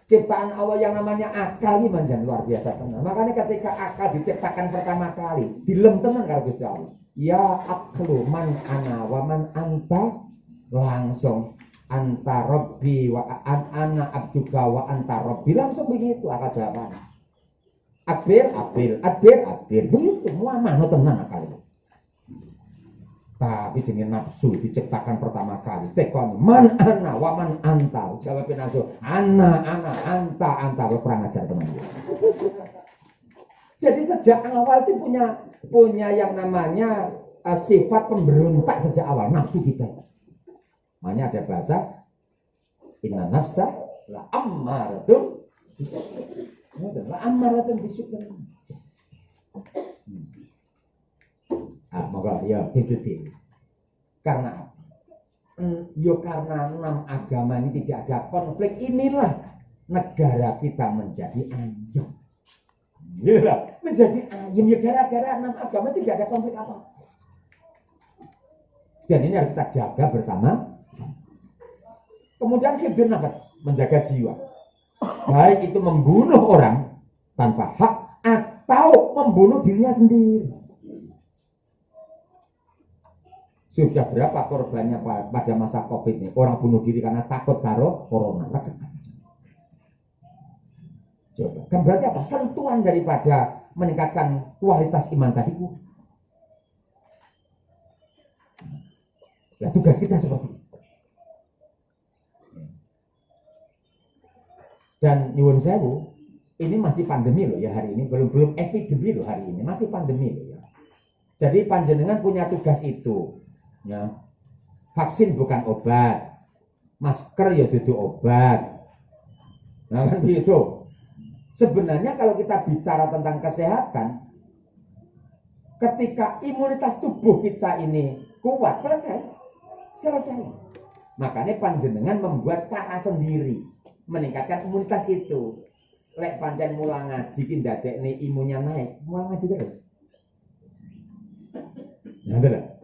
ciptaan Allah yang namanya akal ini menjadi luar biasa tenan. Makanya ketika akal diciptakan pertama kali, dilem tenan karo Gusti Allah. Ya aklu man ana wa man anta, langsung anta rabbi wa ana abduka wa anta rabbi, langsung begitu akal jawabannya. Akbir, begitu, muamah no tenan akal itu. Tapi jenenge nafsu diciptakan pertama kali. Tekon man ana wa man anta. Jawab nafsu, ana anta kurang ajar teman. Jadi sejak awal itu punya yang namanya sifat pemberontak sejak awal nafsu kita. Makanya ada bahasa inna nafsa la ammaratun bisu. La ammaratun bisu. Moga ya itu. Karena apa? Karena 6 agama ini tidak ada konflik, inilah negara kita menjadi ayem. Ya, menjadi ayem ya gara-gara 6 agama tidak ada konflik apa. Dan ini harus kita jaga bersama. Kemudian hifdzun nafas, menjaga jiwa. Baik itu membunuh orang tanpa hak atau membunuh dirinya sendiri. Sudah berapa korbannya pada masa Covid ini? Orang bunuh diri karena takut karo corona. Coba, kan berarti apa? Sentuhan daripada meningkatkan kualitas iman tadi. Nah, tugas kita seperti itu. Dan nyuwun sewu, ini masih pandemi loh ya hari ini, belum epidemi loh hari ini, masih pandemi loh ya. Jadi panjenengan punya tugas itu. Ya, vaksin bukan obat, masker ya dudu obat. Nah kan begitu. Sebenarnya kalau kita bicara tentang kesehatan, ketika imunitas tubuh kita ini kuat, selesai. Makanya panjenengan membuat cara sendiri meningkatkan imunitas itu. Lek pancen mulang ngaji ki ndadekne imunnya naik, mulang ngaji terus. Ya bener.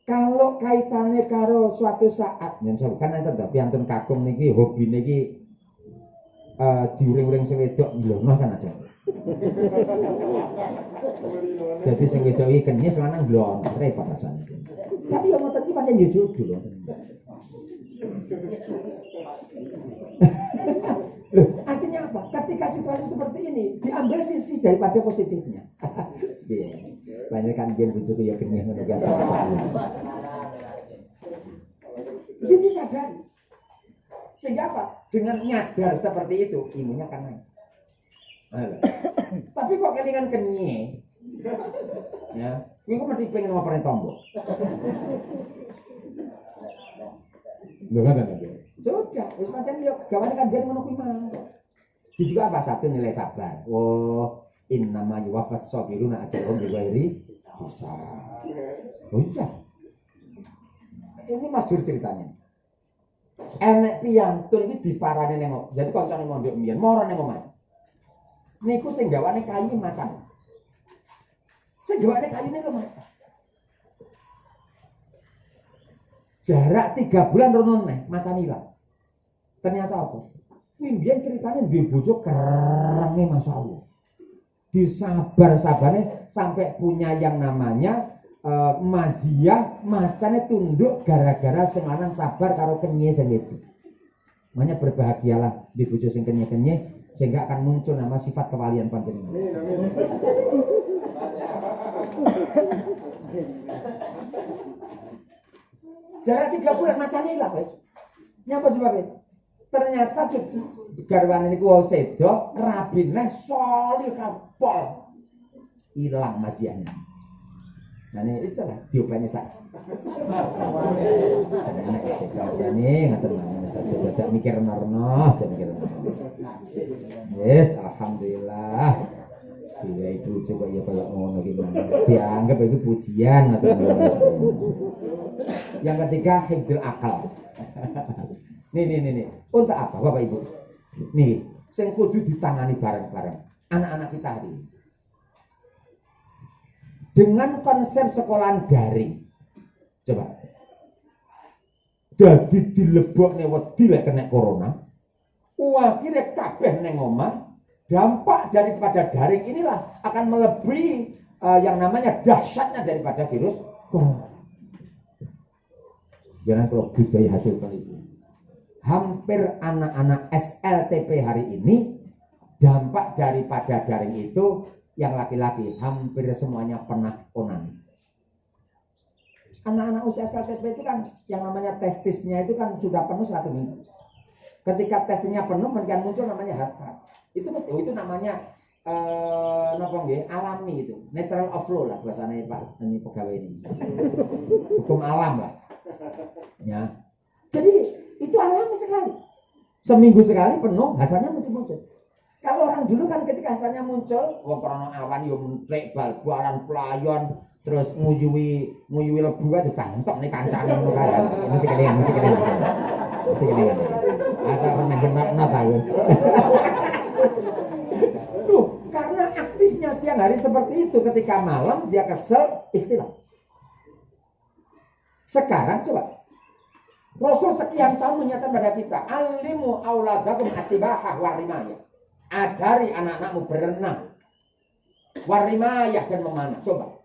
Kalau kaitannya karo suatu saat, kan enten to piantun kakung niki hobi niki diuring-uring sing wedok ndlono kan ada. Jadi sing wedok iki kenyes lanang ndlono repot rasane. Tapi yo ngoten iki pancen yo jodoh lho. Loh, artinya apa? Ketika situasi seperti ini, diambil sisi daripada positifnya. Banyak kan biar bujuk ya kenyang ngono kan. Jadi sadar. Sehingga apa? Dengan nyadar seperti itu, imunnya akan naik. Tapi kok kelingan kenye, ya, gue kok mesti pengen ngoperin tombol. Enggak kan ya? Sudah, wis pancen yo gawane kan ben ngono kuwi mah. Di juga apa satu nilai sabar. Oh, innama yuwaffas sabiruna ajrahum bighairi hisab. Oh iya. Ini masyhur ceritanya. Enek piyantun iki diparani ning. Jadi kancane mondok mbiyen moro ning omah. Niku sing gawane kayu macan. Sing gawane kayune lho macan. Jarak 3 bulan rono neh macan ilang. Ternyata apa? Kuwi mbiyen ceritane duwe bojo kerenge masyaallah. Disabar-sabane sampai punya yang namanya maziyah, macane tunduk gara-gara sing lanang sabar karo kenye sing itu. Makanya berbahagialah di bojo sing kenye-kenye sehingga akan muncul nama sifat kewalian panjenengan. Jarak 3 bulan macane ilang wis. Nyapa sebabnya? Ternyata garwane niku wong sedo rabine solih kapol. Ilang maziyahnya. Nah ini istilah diopeni sak. Seneng istiqomah nih ngaten mawon saja tidak mikir narno, tidak mikir. Yes, alhamdulillah. Bila ibu coba ya kayak ngono gimana? Dianggap itu pujian atau yang ketiga hifdzul akal. Nih. Untuk apa Bapak Ibu? Nih, sing kudu ditangani bareng-bareng anak-anak kita hari ini. Dengan konsep sekolahan daring. Coba. Dadi dilebokne wedi lek kena corona. Akhirnya kabeh ning omah. Dampak daripada daring inilah akan melebihi yang namanya dahsyatnya daripada virus corona. Jangan kalau budaya hasil penelitian. Hampir anak-anak SLTP hari ini dampak daripada daring itu yang laki-laki hampir semuanya pernah onani. Anak-anak usia SLTP itu kan yang namanya testisnya itu kan sudah penuh 1 minggu. Ketika testisnya penuh kemudian muncul namanya hasrat. Itu mesti itu namanya alami itu, natural of flow lah bahasanya Pak ini pegawai ini. Hukum alam lah. Ya. Jadi itu alami sekali. Seminggu sekali penuh hasratnya mesti muncul. Kalau orang dulu kan ketika hasratnya muncul, wong krono awan yo mentrek bal-balan pelayon terus nguyuwi lebu aja tantok nih kancane ngono kae. Mesti kelingan. Ada orang benar tahu. Tuh, karena aktifnya siang hari seperti itu, ketika malam dia kesel istilah. Sekarang coba Rasul sekian tahun menyatakan pada kita, alimu auladakum asibahah warimaya. Ajari anak-anakmu berenang, warimaya dan memanah. Coba.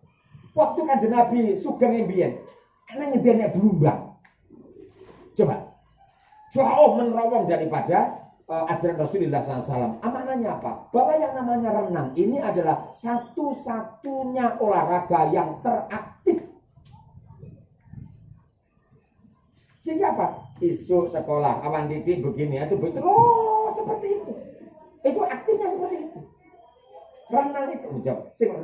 Waktu Kanjeng Nabi sugeng mbiyen, ana ngedene blumbang. Coba. Jauh menerawang daripada ajaran Rasulullah SAW. Amanahnya apa? Bahwa yang namanya renang ini adalah satu-satunya olahraga yang teraktif. Sehingga apa? Isu sekolah, awan didik begini, itu terus seperti itu. Itu aktifnya seperti itu. Renang itu,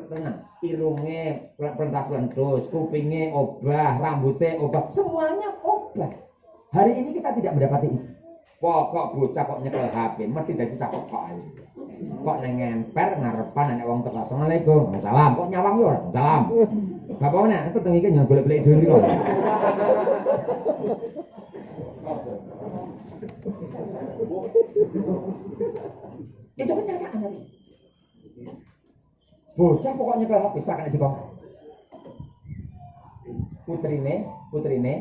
renang. Irungnya pelentas-pelentus, kupingnya obah, rambutnya obah, semuanya obah. Hari ini kita tidak mendapati itu. Kok bocah kok nyekel HP, mesti dadi cakok kok ae. Kok neng ngemper ngarepan nek wong teko. Assalamualaikum. Salam. Kok nyawang yo ora? Salam. Bapak nek itu teng iki nyang golek-golek dhewe kok. Itu kenyataan hari. Bocah pokoknya nyekel HP sakan dikongkon. Putrine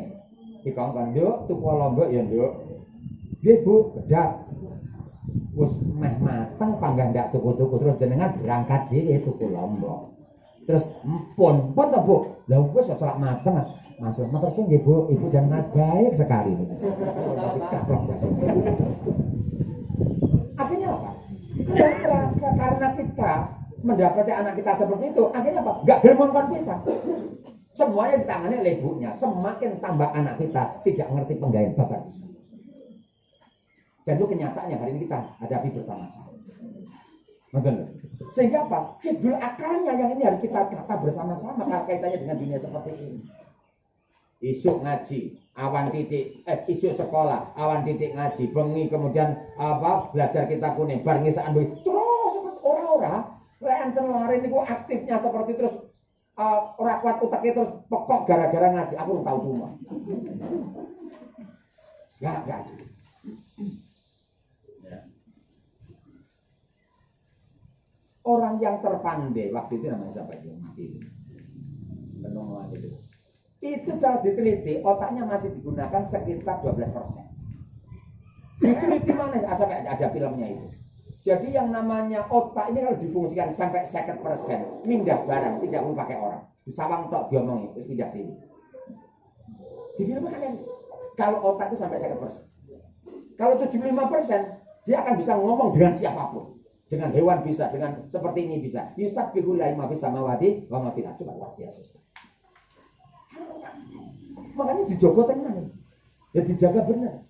dikongkon, "Nduk, tuku lombok ya, Nduk." Nggih, Bu, bedak. Wis meh mateng panggah ndak tuku-tuku terus jenengan berangkat dhewe tuku lombok. Terus pun to, Bu. Lah wis ora mateng. Maksud matur suwun nggih, Bu, Ibu jangan baik sekali. Akhirnya apa? Karena kita mendapati anak kita seperti itu, akhirnya apa? Gak bermongkon pisah. Semuanya ditangani oleh ibunya. Semakin tambah anak kita tidak ngerti penggawean babat pisah. Dan itu kenyataannya hari ini kita hadapi bersama-sama. Betul. Sehingga apa? Hibdul akalnya yang ini harus kita tata bersama-sama kaitannya dengan dunia seperti ini. Isuk ngaji, awan titik, isuk sekolah, awan titik ngaji, bengi kemudian belajar kita kuning, bar ngisaan terus seperti ora-ora, lek enten lari niku aktifnya seperti terus ora kuat uteknya terus pekok gara-gara ngaji, aku tahu tuh mah. Enggak. Orang yang terpandai waktu itu namanya siapa itu mati penungguan itu cara diteliti otaknya masih digunakan sekitar 12%. Diteliti mana sampai ada filmnya itu. Jadi yang namanya otak ini kalau difungsikan sampai 50%, pindah barang tidak perlu pakai orang. Di sawang tok diomongin itu pindah diri. Di film kan kalau otak itu sampai 50%. Kalau 75% dia akan bisa ngomong dengan siapapun. Dengan hewan bisa, dengan seperti ini bisa. Yusabbihu lillahi ma fis samawati wa ma fil ardi. Coba luar biasa. Makanya dijogo tenan. Ya dijaga benar.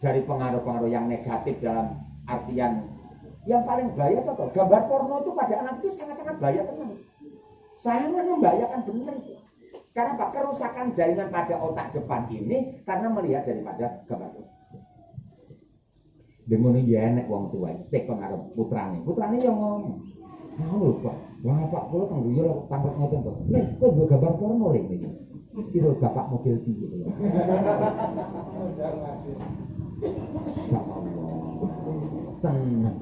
Dari pengaruh-pengaruh yang negatif dalam artian yang paling bahaya itu gambar porno itu pada anak itu sangat-sangat bahaya tenan. Sangat membahayakan benar itu. Karena apa? Kerusakan jaringan pada otak depan ini karena melihat daripada gambar porno. Dengono ya nek wong tuwa tek pengarep putrane yang ngomong. Lho Pak, bapak kula kang guyu lho tangkep ngoten to. Lek kowe nggo gambar porno lek iki. Itu bapak model piye lho. Insyaallah. Tenang.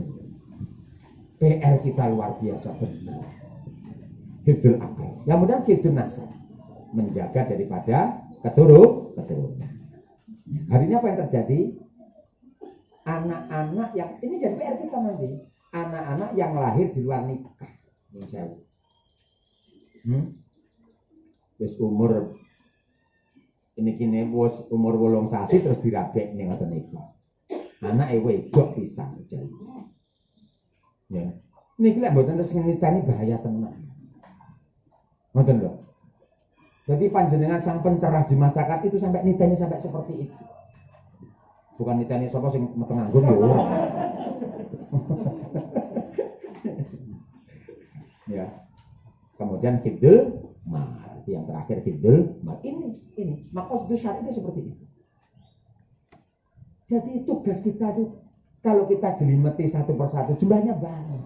PR kita luar biasa benar. Hifdzul akal. Yang mudah hifdzun nasab. Menjaga daripada keturunan. Hari ini apa yang terjadi? Anak-anak yang ini jadi PR kita nanti. Anak-anak yang lahir di luar nikah. Wis umur ini kini wis umur 8 sasi terus dirabek ning ngoten niku. Anake wedok pisan jadi. Ya. Niki lek mboten terus nitani bahaya tenan. Ngoten lho. Jadi panjenengan sang pencerah di masyarakat itu sampai nitani sampai seperti itu. Bukan nitani sapa sing metu nganggur lho. Ya. Kemudian hifdzul mal, yang terakhir hifdzul mal. Ini maksud syar'i itu seperti itu. Jadi tugas kita itu kalau kita jelimeti satu persatu jumlahnya banyak.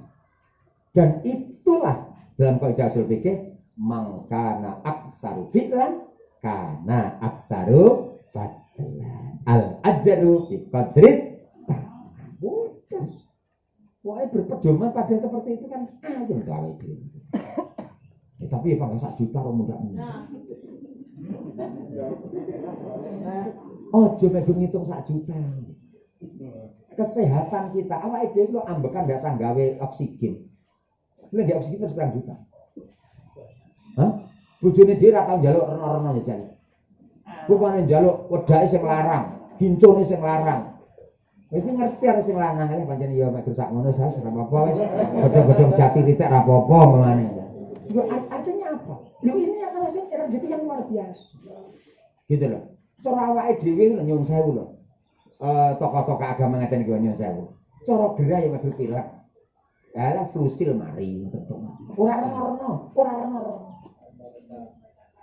Dan itulah dalam kaidah ushul fikih mangkana aksaru fi'lan kana aksaru fadlan. Al-ajaru bi qadrit ta'abudan. Wah, berpedoman pada seperti itu kan ayam tuh awake dhewe. Tapi ya pakai 1 juta ora mudah. Ojo megung ngitung 1 juta. Kesehatan kita awake dhewe kok ambekan ndak sang gawe oksigen. Lha ndak oksigen terus berapa juta? Hah? Bojone dhewe ora tau njaluk reno-reno jane. Rupane njaluk wedake sing larang. Gincone sing larang. Wis ngerti arep sing lanang lha pancen ya mek rusak ngono saya ora apa-apa wis godhong-godhong jati ritek ora apa-apa mengane. Yo artinya apa? Yo ini adalah rezeki yang luar biasa. Gitu loh. Cara awake dhewe nyuwun sewu lho. Tokoh-tokoh agama ngaten iki nyuwun sewu. Cara gerah ya medhot pilek. Lah flusil mari ngoten. Ora reno-reno.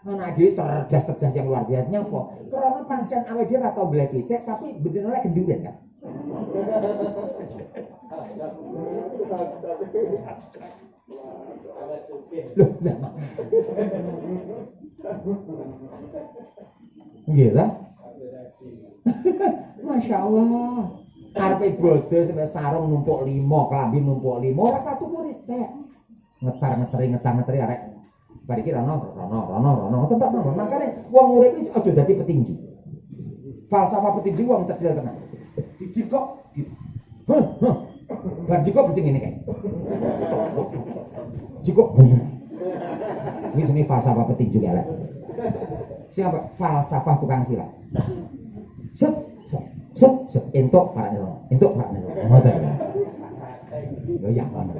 Anak dhewe cerdas yang luar biasa nyapa? Karena pancen awake dhewe ora tau golek pitik tapi bener oleh genduren kan. Loh, nah. Nggih ta? Masya Allah. Arepe bodho sampe sarung numpuk 5, klambi numpuk 5, ora satu murid teh. Ngetar-ngeteri arek bar iki rono tetep mawon. Makane wong urip iki aja dadi petinju. Falsafah petinju wong cedhil tenan. Dijikok bar jikok penting ngene kae. Jikok. Ini jenenge falsafah petinju elek. Siapa? Falsafah tukang silat. Set entuk parane rono. Ngoten. Lho ya ngono.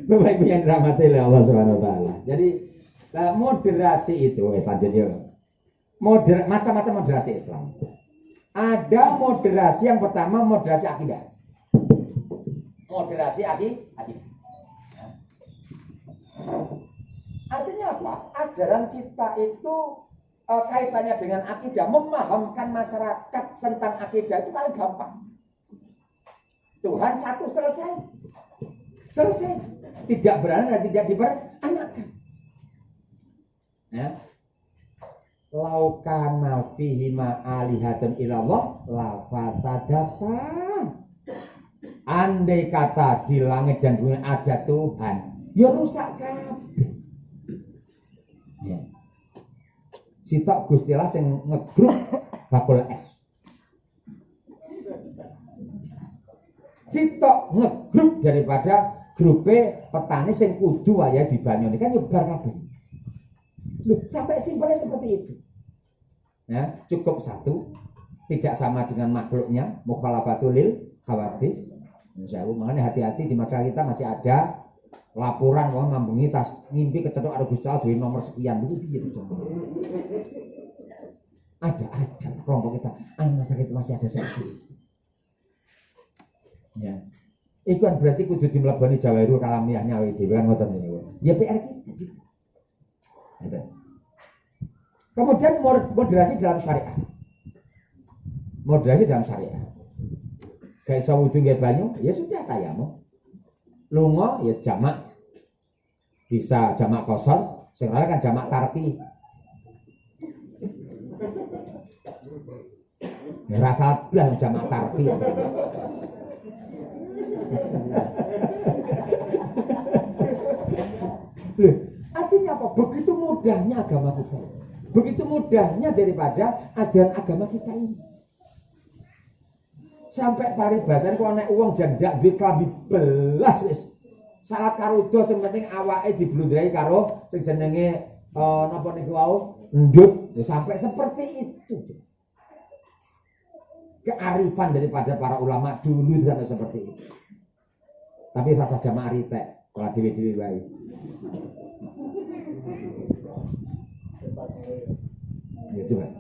Bapak Ibu yang dirahmati oleh Allah Subhanahu wa taala. Jadi Nah, moderasi itu selanjutnya macam-macam moderasi Islam. Ada moderasi yang pertama, moderasi akidah. Moderasi akidah. Artinya apa? Ajaran kita itu kaitannya dengan akidah, memahamkan masyarakat tentang akidah itu paling gampang. Tuhan satu, selesai. Tidak beranak dan tidak diperanakan. Ya. Laukana fihi ma alihatun ilallah la fasadata. Andai kata di langit dan bumi ada Tuhan, ya rusak kabeh. Ya. Sitok Gusti Allah sing ngegrup bakul es. Sitok ngegrup daripada grupe petani sing kudu waya dibanyoni kan nyebar kabeh. Loh, sampai simpelnya seperti itu. Ya, cukup satu, tidak sama dengan makhluknya, mukhalafatul lil khawadis. Makanya hati-hati di masyarakat kita masih ada laporan wong ngambungi tas ngimpi kecetok karo Gusti Allah duwe nomor sekian itu piye to. Ada kelompok kita, masyarakat itu masih ada seperti itu. Ya. Itu kan berarti kudu dimleboni jawahirul kalamiahnya awake dhewe kan ngoten niku. Ya PR kita juga. Kemudian moderasi dalam syariah. Moderasi dalam syariah. Kayak iso wudu nggih banyu, ya sudah tayamum. Lunga ya jamak. Bisa jamak kosor, sing ora kan jamak tarki. Ya rasa blas jamak tarki. Loh, artinya apa? Begitu mudahnya agama kita. Begitu mudahnya daripada ajaran agama kita ini. Sampai paribasan kok nek wong jendak duwe klambi belas wis salah karudo sing penting awake diblundrai karo sing jenenge napa niku wau ndut ya sampai seperti itu. Kearifan daripada para ulama dulu sampai seperti itu. Tapi rasa jamaah ritek kalau dewe-dewe wae. Gitu kan.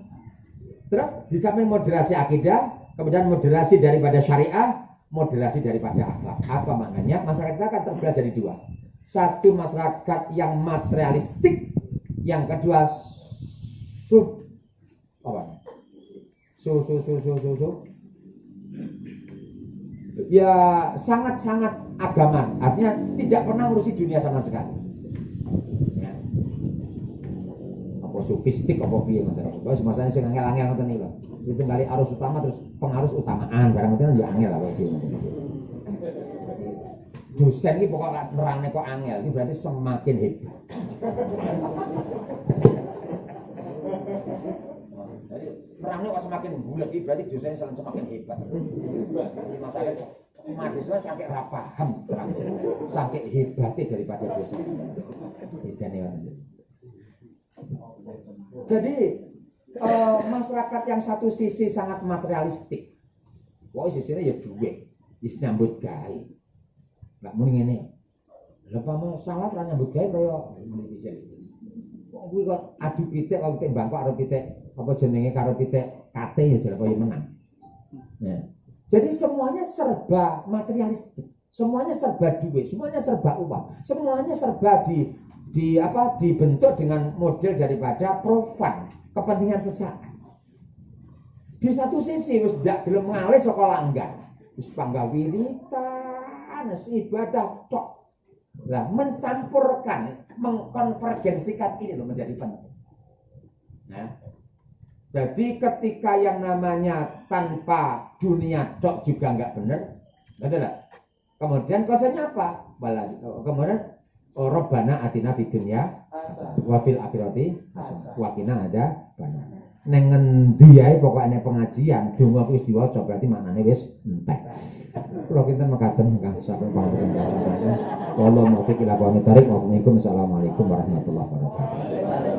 Terus di samping moderasi akidah, kemudian moderasi daripada syariah, moderasi daripada akhlak. Apa maknanya? Masyarakat kita akan terbelah jadi dua. Satu masyarakat yang materialistik, yang kedua ya sangat-sangat agama. Artinya tidak pernah ngurusi dunia sama sekali. Sufistik apa piye ngoten. Wis masane sing angel-angel ngoten niku lho. Itu kali arus utama terus pengarus utamaan barang ngoten ya angel lah iki. Dosen iki pokok nerangne kok angel, iki berarti semakin hebat. Jadi nerangne kok semakin bulet iki berarti dosen semakin hebat. Masalah mahasiswa sampai ra paham terang. Sampai hebatnya daripada dosen. Bedane ngoten. Jadi masyarakat yang satu sisi sangat materialistik, wah sisinya ya duit, is nyambut gawe, nggak mungkin ini. Lepas mau salah terus nyambut gawe, kaya ini bisa. Wah gue kok adu pitek, kalau pitek bangkok adu pitek, apa jenenge karo pitek kate ya jadi kaya menang. Ya. Jadi semuanya serba materialistik, semuanya serba duit, semuanya serba uang, semuanya serba dibentuk dengan model daripada profan, kepentingan sesaat. Di satu sisi wis ndak gelem ngalih saka langgar, wis pangga wiritan, ibadah tok. Lah mencampurkan, mengkonvergensikan ini loh menjadi penting. Nah, jadi ketika yang namanya tanpa dunia tok juga enggak benar, betul tak? Kemudian konsepnya apa? Kemudian Rabbana atina fid dunya wa fil akhirati hasanah wa qina adzabannar. Ning ngendi ae pokoke pengajian donga wis diwaca berarti maknane wis entek. Kula kinten mekaten Kang sampun pangapunten. Wallahu muwaffiq ila aqwamit thoriq. Wassalamualaikum warahmatullahi wabarakatuh.